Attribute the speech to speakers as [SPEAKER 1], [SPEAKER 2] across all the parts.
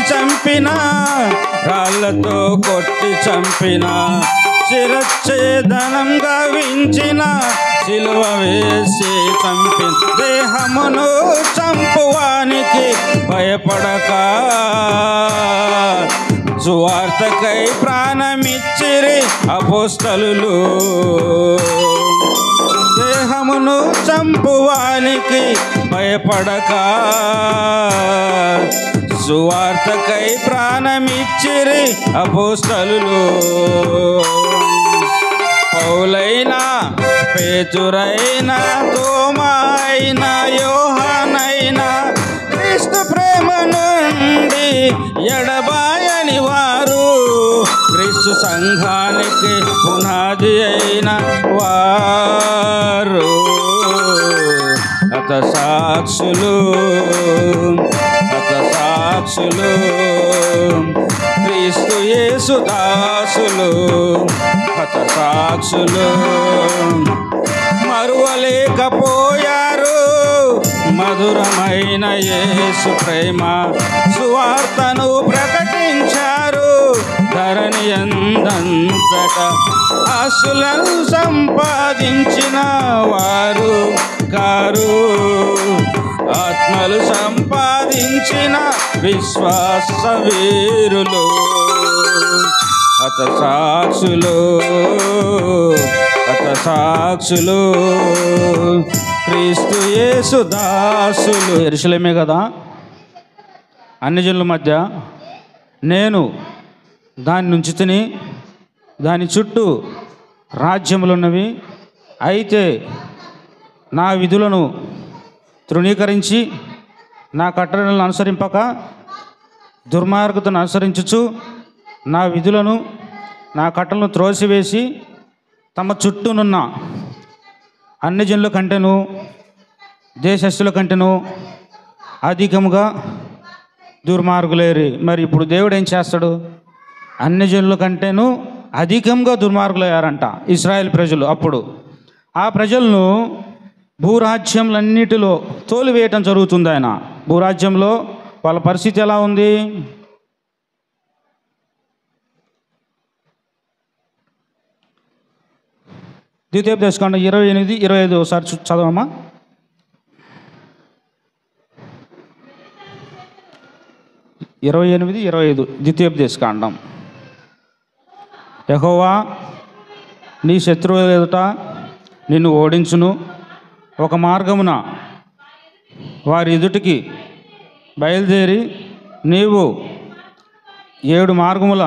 [SPEAKER 1] చంపిన, రాళ్లతో కొట్టి చంపిన, శిరచ్ఛేదనం గావించిన, సిలువ వేసి చంపిన, దేహమును చంపువానికి భయపడక సువార్తకై ప్రాణమిచ్చిరి అపోస్తలులు. దేహమును చంపువానికి భయపడక సువార్తకై ప్రాణమిచ్చిరి అపోస్తలులు. పౌలైనా, పేతురైనా, తోమాయినా, యోహానైనా క్రీస్తు ప్రేమ నుండి ఎడబాయని వారు, క్రీస్తు సంఘానికి పునాది అయిన వారు. హతసాక్షులు, హతసాక్షులు, క్రీస్తు యేసు దాసులు, హతసాక్షులు. మరువలేకపోయారు మధురమైన యేసు ప్రేమ, సువార్తను ప్రకటించారు ధరణి అందంతట. ఆశులను సంపాదించిన వారు కారు, ఆత్మలు సంపాదించిన విశ్వాస వీరులు. హతసాక్షులు, హతసాక్షులు, క్రీస్తు యేసు దాసులు. యెరూషలేమే కదా అన్ని జనుల మధ్య నేను దాని నుంచి తిని, దాని చుట్టూ రాజ్యములున్నవి. అయితే నా విధులను తృణీకరించి నా కట్టడలను అనుసరింపక దుర్మార్గతను అనుసరించుచు నా విధులను నా కట్టలను త్రోసివేసి తమ చుట్టూనున్న అన్ని జనుల కంటేను దేశస్థుల కంటేను అధికముగా దుర్మార్గులేరి. మరి ఇప్పుడు దేవుడు ఏం చేస్తాడు? అన్ని జనుల కంటేను అధికంగా దుర్మార్గులయ్యారంట ఇశ్రాయేల్ ప్రజలు. అప్పుడు ఆ ప్రజలను భూరాజ్యములన్నిటిలో తోలివేయటం జరుగుతుంది. ఆయన భూరాజ్యంలో వాళ్ళ పరిస్థితి ఎలా ఉంది? ద్వితీయోపదేశకాండం 28-25 ఒకసారి చదవమ్మా. 28-25 ద్వితీయోపదేశకాండం. యెహోవా నీ శత్రువుల ఎదుట నిన్ను ఓడించును, ఒక మార్గమున వారి ఎదుటికి బయలుదేరి నీవు 7 మార్గముల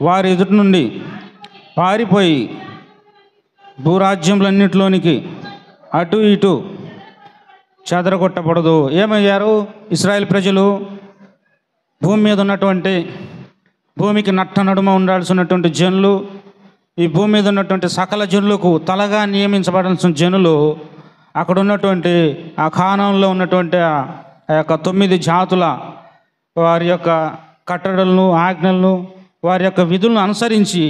[SPEAKER 1] వారి ఎదుటి నుండి పారిపోయి భూరాజ్యములన్నిటిలోనికి అటు ఇటు చెదరగొట్టబడదు. ఏమయ్యారు ఇశ్రాయేల్ ప్రజలు? భూమి మీద ఉన్నటువంటి, భూమికి నట్ట నడుమ ఉండాల్సినటువంటి జనులు, ఈ భూమి మీద ఉన్నటువంటి సకల జనులకు తలగా నియమించబడాల్సిన జనులు అక్కడ ఉన్నటువంటి ఆ కానంలో ఉన్నటువంటి ఆ యొక్క 9 జాతుల వారి యొక్క కట్టడలను, ఆజ్ఞలను, వారి యొక్క విధులను అనుసరించి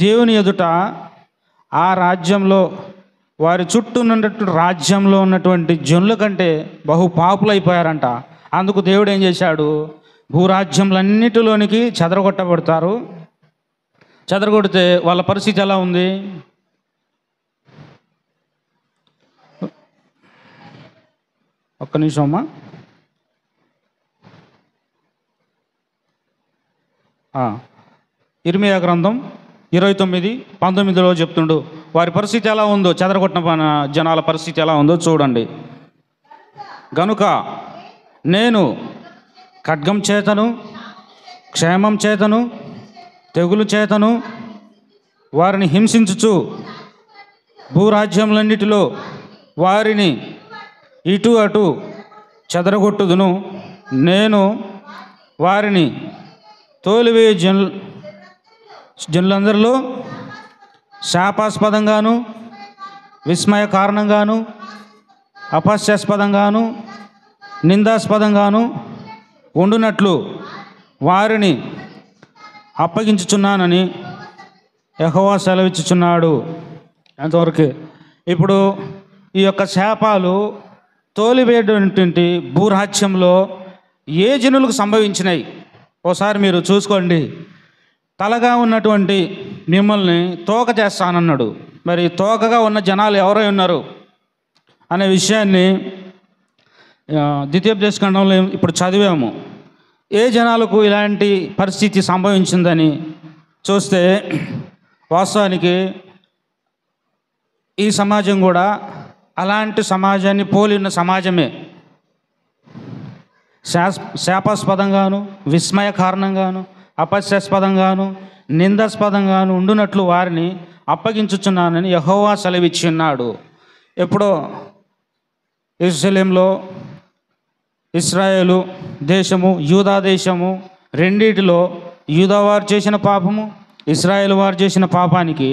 [SPEAKER 1] దేవుని ఎదుట ఆ రాజ్యంలో వారి చుట్టూ ఉన్నటువంటి రాజ్యంలో ఉన్నటువంటి జనుల కంటే బహు పాపులైపోయారంట. అందుకు దేవుడు ఏం చేశాడు? భూరాజ్యములన్నిటిలోనికి చెదరగొట్టబడతారు. చెదరగొడితే వాళ్ళ పరిస్థితి ఎలా ఉంది? ఒక్క నిమిషం అమ్మా. ఇర్మియా గ్రంథం 29-19 చెప్తుండు వారి పరిస్థితి ఎలా ఉందో, చెదరగొట్టిన జనాల పరిస్థితి ఎలా ఉందో చూడండి. గనుక నేను ఖడ్గం చేతను, క్షేమం చేతను, తెగులు చేతను వారిని హింసించుచు భూరాజ్యములన్నిటిలో వారిని ఇటు అటు చెదరగొట్టుదును. నేను వారిని తోలివేయ జనులందరిలో శాపాస్పదంగాను, విస్మయ కారణంగాను, అపహాస్యాస్పదంగాను, నిందాస్పదంగాను ఉండునట్లు వారిని అప్పగించుచున్నానని యెహోవా సెలవిచ్చుచున్నాడు. అంతవరకు ఇప్పుడు ఈ యొక్క శాపాలు తోలివేటువంటి భూరాజ్యంలో ఏ జనులకు సంభవించినాయి ఓసారి మీరు చూసుకోండి. తలగా ఉన్నటువంటి మిమ్మల్ని తోక చేస్తానన్నాడు. మరి తోకగా ఉన్న జనాలు ఎవరై ఉన్నారు అనే విషయాన్ని ద్వితీయోపదేశకాండంలో ఇప్పుడు చదివాము. ఏ జనాలకు ఇలాంటి పరిస్థితి సంభవించిందని చూస్తే వాస్తవానికి ఈ సమాజం కూడా అలాంటి సమాజాన్ని పోలి ఉన్న సమాజమే. శాపాస్పదంగాను, విస్మయ కారణంగాను, అపస్యాస్పదంగాను, నిందాస్పదంగాను ఉండునట్లు వారిని అప్పగించుచున్నానని యెహోవా సెలవిచ్చి ఉన్నాడు. ఎప్పుడో యెరూషలేములో ఇశ్రాయేలు దేశము, యూదా దేశము రెండిటిలో యూదా వారు చేసిన పాపము, ఇశ్రాయేలు వారు చేసిన పాపానికి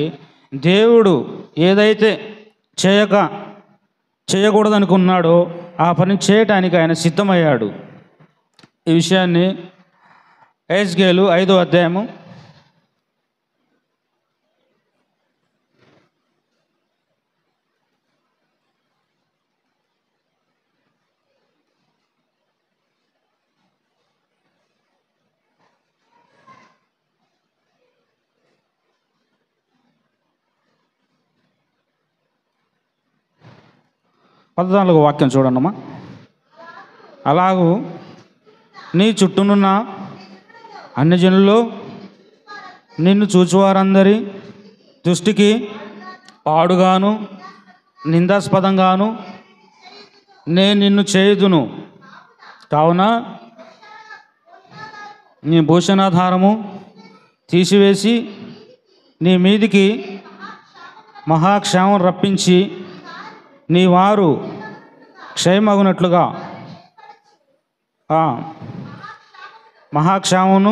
[SPEAKER 1] దేవుడు ఏదైతే చేయకూడదనుకున్నాడో ఆ పని చేయటానికి ఆయన సిద్ధమయ్యాడు. ఈ విషయాన్ని యెహెజ్కేలు 5వ అధ్యాయము 14వ వాక్యం చూడండమ్మా. అలాగూ నీ చుట్టూనున్న అన్ని జనుల్లో నిన్ను చూచువారందరి దృష్టికి పాడుగాను నిందాస్పదంగాను నేను నిన్ను చేయుదును. కావున నీ భూషణాధారము తీసివేసి నీ మీదికి మహాక్షేమం రప్పించి నీ వారు క్షయమగునట్లుగా మహాక్షేమమును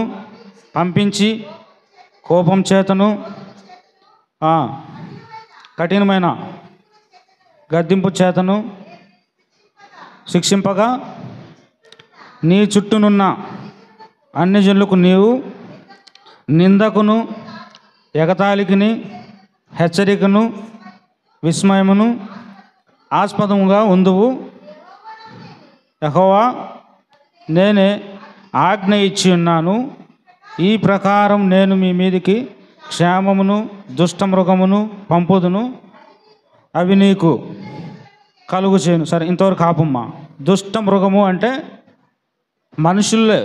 [SPEAKER 1] పంపించి కోపం చేతను కఠినమైన గద్దింపు చేతను శిక్షింపగా నీ చుట్టూనున్న అన్ని జనులకు నీవు నిందకును ఎగతాళికిని హెచ్చరికను విస్మయమును ఆస్పదముగా ఉందువు. యెహోవా నేనే ఆజ్ఞ ఇచ్చి ఉన్నాను. ఈ ప్రకారం నేను మీ మీదికి క్షేమమును దుష్టమృగమును పంపుదును, అవి నీకు కలుగు చేయను. సరే, ఇంతవరకు ఆపమ్మా. దుష్ట మృగము అంటే మనుషులే,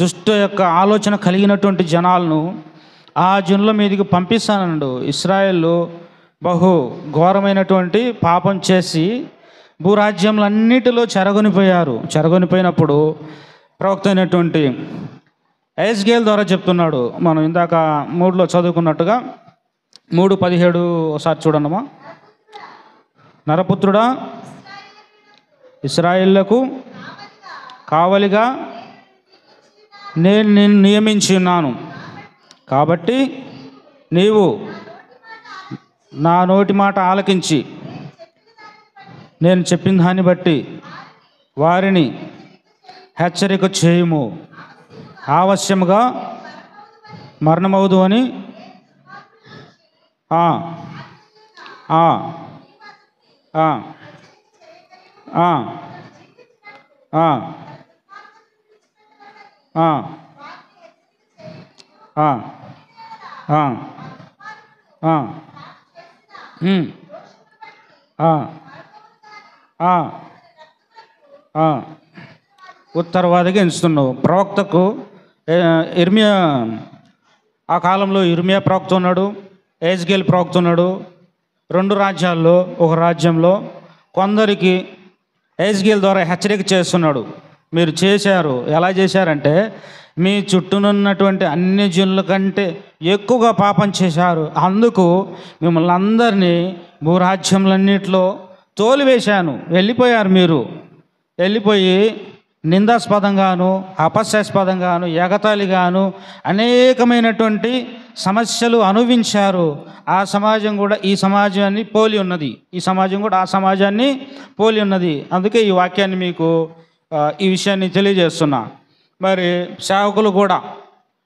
[SPEAKER 1] దుష్ట యొక్క ఆలోచన కలిగినటువంటి జనాలను ఆ జనుల మీదకి పంపిస్తానన్నాడు. ఇశ్రాయేలు బహు ఘోరమైనటువంటి పాపం చేసి భూరాజ్యములన్నిటిలో చెరగొనిపోయినప్పుడు ప్రవక్త అయినటువంటి యెహెజ్కేలు ద్వారా చెప్తున్నాడు. మనం ఇందాక 3లో చదువుకున్నట్టుగా 3:17 ఒకసారి చూడమ్మా. నరపుత్రుడా, ఇశ్రాయేలులకు కావలిగా నేను నిన్ను నియమించి ఉన్నాను. కాబట్టి నీవు నా నోటి మాట ఆలకించి నేను చెప్పిన దాన్ని బట్టి వారిని హెచ్చరిక చేయుము. ఆవశ్యముగా మరణమవుదు అని ఉత్తరవాదిగా ఎంచుతున్నావు. ప్రవక్తకు ఇర్మియా, ఆ కాలంలో ఇర్మియా ప్రవక్త ఉన్నాడు, యెహెజ్కేలు ప్రవక్త ఉన్నాడు. 2 రాజ్యాల్లో ఒక రాజ్యంలో కొందరికి యెహెజ్కేలు ద్వారా హెచ్చరిక చేస్తున్నాడు. మీరు చేశారు. ఎలా చేశారంటే మీ చుట్టూనున్నటువంటి అన్ని జనుల కంటే ఎక్కువగా పాపం చేశారు. అందుకు మిమ్మల్ని అందరినీ భూరాజ్యములన్నిటిలో తోలివేశాను. వెళ్ళిపోయారు. మీరు వెళ్ళిపోయి నిందాస్పదంగాను అపస్యాస్పదంగాను ఎగతాళిగాను అనేకమైనటువంటి సమస్యలు అనుభవించారు. ఆ సమాజం కూడా ఈ సమాజాన్ని పోలి ఉన్నది, ఈ సమాజం కూడా ఆ సమాజాన్ని పోలి ఉన్నది. అందుకే ఈ వాక్యాన్ని మీకు ఈ విషయాన్ని తెలియజేస్తున్నా. మరి సేవకులు కూడా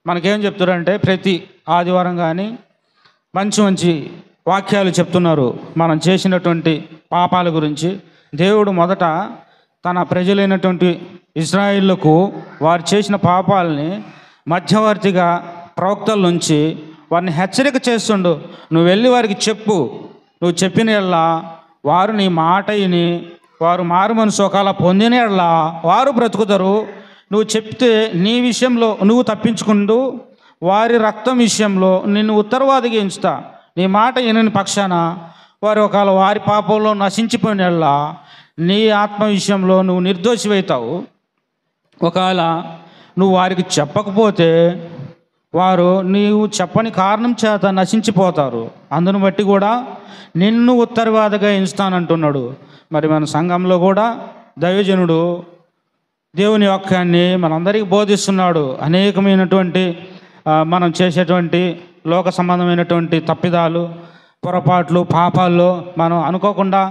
[SPEAKER 1] మనకేం చెప్తారంటే ప్రతి ఆదివారం కానీ మంచి మంచి వాక్యాలు చెప్తున్నారు మనం చేసినటువంటి పాపాల గురించి. దేవుడు మొదట తన ప్రజలైనటువంటి ఇశ్రాయేలుకు వారు చేసిన పాపాలని మధ్యవర్తిగా ప్రవక్తల నుంచి వారిని హెచ్చరిక చేస్తుండు. నువ్వు వెళ్ళి వారికి చెప్పు, నువ్వు చెప్పిన యెడల వారు నీ మాట విని వారు మారు మనసు ఒకవేళ పొందిన యెడల వారు బ్రతుకుతారు. నువ్వు చెప్తే నీ విషయంలో నువ్వు తప్పించుకుంటూ వారి రక్తం విషయంలో నిన్ను ఉత్తరవాదిగా ఎంచుతా. నీ మాట వినని పక్షాన వారు ఒకవేళ వారి పాపంలో నశించిపోయిన యెడల నీ ఆత్మ విషయంలో నువ్వు నిర్దోషివైతావు. ఒకవేళ నువ్వు వారికి చెప్పకపోతే వారు నీవు చెప్పని కారణం చేత నశించిపోతారు. అందును బట్టి కూడా నిన్ను ఉత్తరవాదిగా ఎంచుతానంటున్నాడు. మరి మన సంఘంలో కూడా దైవజనుడు దేవుని వాక్యాన్ని మనందరికీ బోధిస్తున్నాడు. అనేకమైనటువంటి మనం చేసేటువంటి లోక సంబంధమైనటువంటి తప్పిదాలు, పొరపాట్లు, పాపాల్లో మనం అనుకోకుండా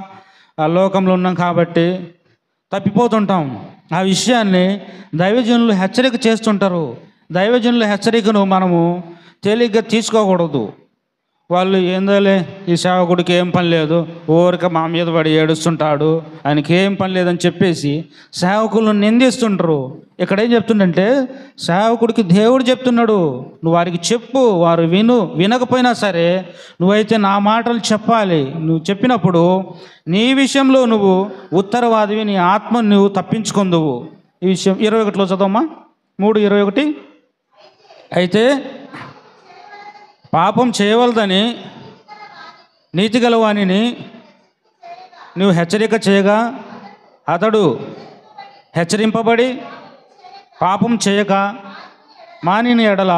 [SPEAKER 1] లోకంలో ఉన్నాం కాబట్టి తప్పిపోతుంటాం. ఆ విషయాన్ని దైవజనులు హెచ్చరిక చేస్తుంటారు. దైవజనుల హెచ్చరికను మనము తేలిగ్గా తీసుకోకూడదు. వాళ్ళు ఏందోలే ఈ సేవకుడికి ఏం పని లేదు, ఊరిక మా మీద పడి ఏడుస్తుంటాడు, ఆయనకి ఏం పని లేదని చెప్పేసి సేవకులను నిందిస్తుంటారు. ఇక్కడ ఏం చెప్తుండంటే సేవకుడికి దేవుడు చెప్తున్నాడు, నువ్వు వారికి చెప్పు, వారు వినకపోయినా సరే నువ్వైతే నా మాటలు చెప్పాలి. నువ్వు చెప్పినప్పుడు నీ విషయంలో నువ్వు ఉత్తరవాదివి, నీ ఆత్మను నువ్వు తప్పించుకుందువు. ఈ విషయం 21లో చదవమ్మా, 3:21. అయితే పాపం చేయవలదని నీతి గలవానిని నువ్వు హెచ్చరిక చేయగా అతడు హెచ్చరింపబడి పాపం చేయక మానిన ఎడల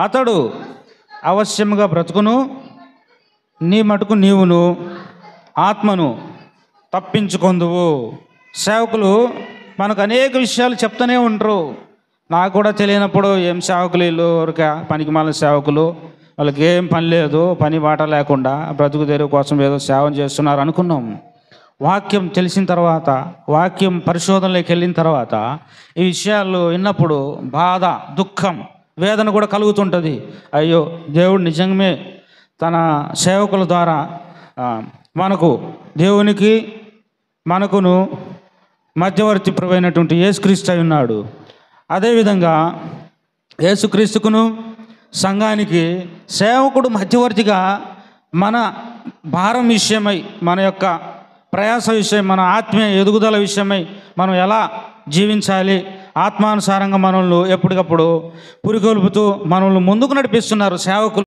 [SPEAKER 1] అతడు అవశ్యముగా బ్రతుకును. నీ మటుకు నీవును ఆత్మను తప్పించుకొందువు. సేవకులు మనకు అనేక విషయాలు చెప్తూనే ఉంటారు. నాకు కూడా తెలియనప్పుడు ఏం సేవకులు వీళ్ళు ఊరిక పనికిమాలిన సేవకులు, వాళ్ళకి ఏం పని లేదు, పని బాట లేకుండా బ్రతుకు తెరువు కోసం ఏదో సేవ చేస్తున్నారు అనుకున్నాం. వాక్యం తెలిసిన తర్వాత, వాక్యం పరిశోధనలోకి వెళ్ళిన తర్వాత ఈ విషయాలు విన్నప్పుడు బాధ, దుఃఖం, వేదన కూడా కలుగుతుంటుంది. అయ్యో, దేవుడు నిజంగా తన సేవకుల ద్వారా మనకు దేవునికి మనకును మధ్యవర్తి ప్రభువైనటువంటి యేసుక్రీస్తు అయి ఉన్నాడు. అదేవిధంగా యేసుక్రీస్తుకును సంఘానికి సేవకుడు మధ్యవర్తిగా మన భారం విషయమై, మన యొక్క ప్రయాస విషయం, మన ఆత్మీయ ఎదుగుదల విషయమై మనం ఎలా జీవించాలి, ఆత్మానుసారంగా మనల్ని ఎప్పటికప్పుడు పురికొల్పుతూ మనల్ని ముందుకు నడిపిస్తున్నారు సేవకులు.